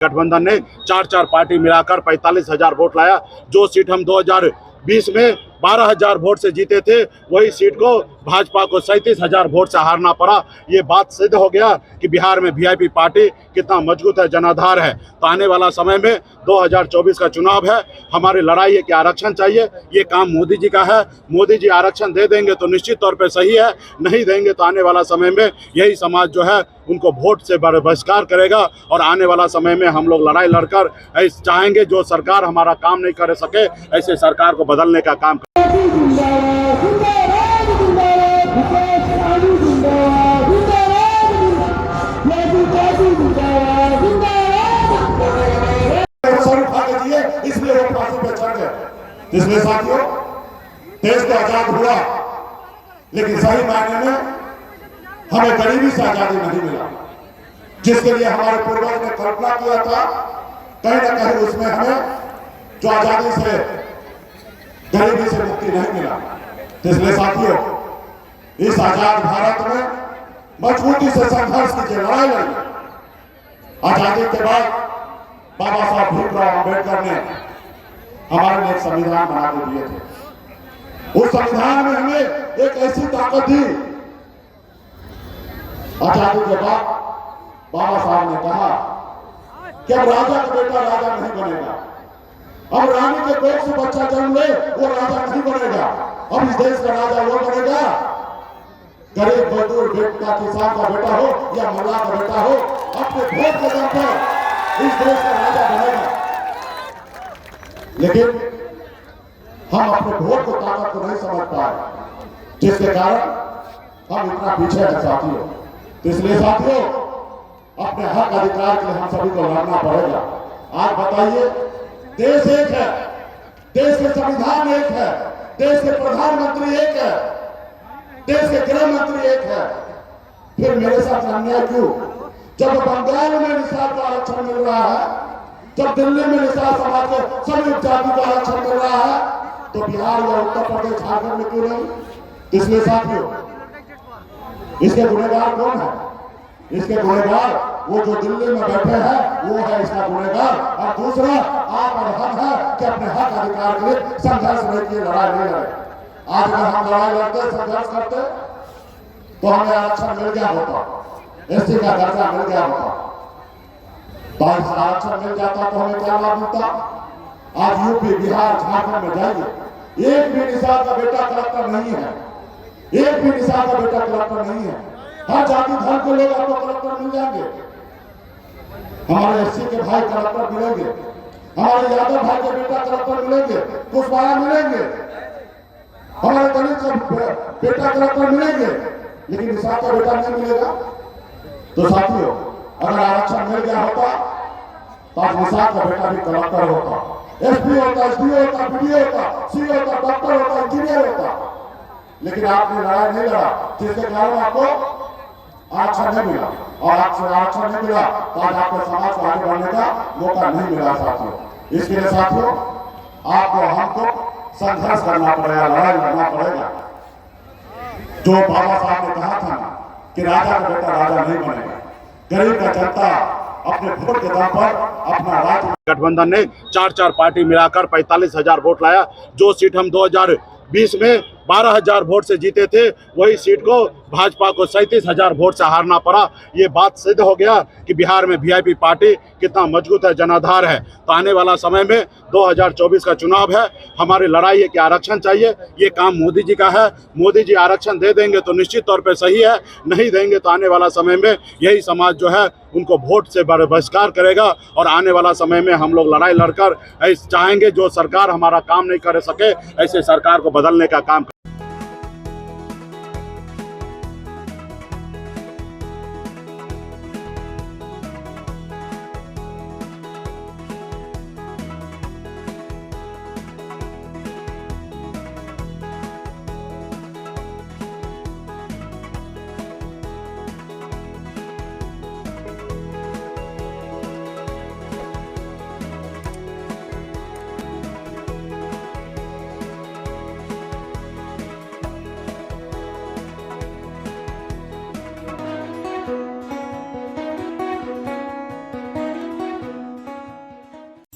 गठबंधन ने चार चार पार्टी मिलाकर 45,000 वोट लाया। जो सीट हम 2020 में 12,000 वोट से जीते थे, वही सीट को भाजपा को 37,000 वोट से हारना पड़ा। ये बात सिद्ध हो गया कि बिहार में वीआईपी पार्टी कितना मजबूत है, जनाधार है। तो आने वाला समय में 2024 का चुनाव है, हमारी लड़ाई है कि आरक्षण चाहिए। ये काम मोदी जी का है। मोदी जी आरक्षण दे देंगे तो निश्चित तौर पे सही है, नहीं देंगे तो आने वाला समय में यही समाज जो है उनको वोट से बहिष्कार करेगा। और आने वाला समय में हम लोग लड़ाई लड़कर ऐसे चाहेंगे, जो सरकार हमारा काम नहीं कर सके, ऐसे सरकार को बदलने का काम। इसलिए वो फांसी पे चढ़ गए। इसलिए साथियों, देश तो आजाद हुआ, लेकिन सही मायने में हमें गरीबी से आजादी नहीं मिला। जिसके लिए हमारे पूर्वज ने कल्पना किया था, कहीं ना कहीं उसमें हमें जो आजादी से, गरीबी से मुक्ति नहीं मिला। इसलिए साथियों, इस आजाद भारत में मजबूती से संघर्ष कीजिए, लड़ाई लड़िए। आजादी के बाद बाबा साहब भीमराव अम्बेडकर ने हमारे लिए एक संविधान बना के दिए थे। उस संविधान में हमें एक ऐसी ताकत दी। आजादी के बाद बाबा साहब ने कहा कि अब राजा का बेटा राजा नहीं बनेगा, अब रानी के पेट से बच्चा जन्म ले वो राजा नहीं बनेगा, अब इस देश का राजा वो बनेगा गरीब मजदूर बेटा, किसान का बेटा हो या मल्लाह का बेटा हो, अपने वोट के दम पर इस देश का राजा बनेगा। लेकिन हम अपने वोट को ताकत को नहीं समझ पाए, जिसके कारण हम इतना पीछे हैं साथियों। इसलिए साथियों, अपने हक अधिकार के लिए हम सभी को लड़ना पड़ेगा। आज बताइए, देश एक है, देश के संविधान एक है, देश के प्रधानमंत्री एक है, देश के गृह मंत्री एक है, फिर मेरे साथ अन्याय क्यों? जब बंगाल में निषाद को आरक्षण मिल रहा है, जब दिल्ली में निषाद समाज के सभी उपजाति को आरक्षण मिल रहा है, तो बिहार या उत्तर प्रदेश, झारखंड में क्यों नहीं? इसलिए साथियों, इसके गुनहगार कौन है? इसके गुनहगार वो जो दिल्ली में बैठे हैं, वो है इसका गुनहगार। और दूसरा, आप और हम है कि अपने हक अधिकार के लिए संघर्ष नहीं किए, लड़ाई नहीं लड़े। आज अगर हम लड़ाई लड़ते, संघर्ष करते, तो हमें आरक्षण मिल गया होता, एसटी का दर्जा मिल गया होता। आरक्षण मिल जाता तो हमें क्या लाभ मिलता? आज यूपी, बिहार, झारखंड में जाइए, एक भी निषाद का बेटा कलेक्टर नहीं है, एक भी निषाद का बेटा कलेक्टर नहीं है। हर जाति धर्म के लोग आपको कलेक्टर मिल जाएंगे। हमारे एससी के भाई कलेक्टर मिलेंगे, हमारे यादव भाई के बेटा कलेक्टर मिलेंगे, कुशवाहा मिलेंगे, हमारे दलित का बेटा कलेक्टर मिलेंगे, लेकिन निषाद का बेटा नहीं मिलेगा। तो साथियों, अगर आरक्षण मिल गया होता तो आज निषाद का बेटा भी कलेक्टर होता, एसपी होता, एसडीओ होता, बीडीओ होता, सीओ होता, डॉक्टर होता, इंजीनियर होता। लेकिन आपने लड़ाई नहीं लड़ा, जिसके कारण आपको आरक्षण नहीं मिला। और आपसे आरक्षण नहीं मिला तो आज आपके समाज को आगे बढ़ने का मौका नहीं मिला साथियों। इसके लिए साथियों, आपको हमको संघर्ष करना पड़ेगा, लड़ाई लड़ना पड़ेगा। जो बाबा साहब ने कहा था कि राजा का बेटा राजा नहीं बनेगा, गरीब का जनता अपने वोट के दम पर अपना राज्य। गठबंधन ने चार चार पार्टी मिलाकर 45,000 वोट लाया। जो सीट हम 2020 में 12,000 वोट से जीते थे, वही सीट को भाजपा को 37,000 वोट से हारना पड़ा। ये बात सिद्ध हो गया कि बिहार में वीआईपी पार्टी कितना मजबूत है, जनाधार है। तो आने वाला समय में 2024 का चुनाव है, हमारी लड़ाई है कि आरक्षण चाहिए। ये काम मोदी जी का है। मोदी जी आरक्षण दे देंगे तो निश्चित तौर पे सही है, नहीं देंगे तो आने वाला समय में यही समाज जो है उनको वोट से बहिष्कार करेगा। और आने वाला समय में हम लोग लड़ाई लड़कर ऐसे चाहेंगे, जो सरकार हमारा काम नहीं कर सके, ऐसे सरकार को बदलने का काम।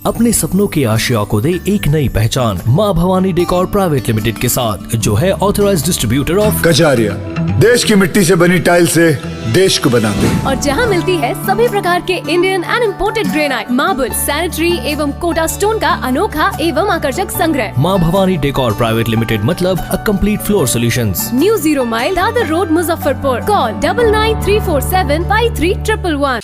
अपने सपनों की आशिया को दे एक नई पहचान माँ भवानी डेकोर प्राइवेट लिमिटेड के साथ, जो है ऑथराइज्ड डिस्ट्रीब्यूटर ऑफ कजारिया। देश की मिट्टी से बनी टाइल से देश को बनाते हैं। और जहां मिलती है सभी प्रकार के Indian and imported granite, marble, sanitary एवं कोटा स्टोन का अनोखा एवं आकर्षक संग्रह। माँ भवानी डेकोर प्राइवेट लिमिटेड मतलब a complete floor solutions. New 0 mile Dadar road, Muzaffarpur. Call 9934753111।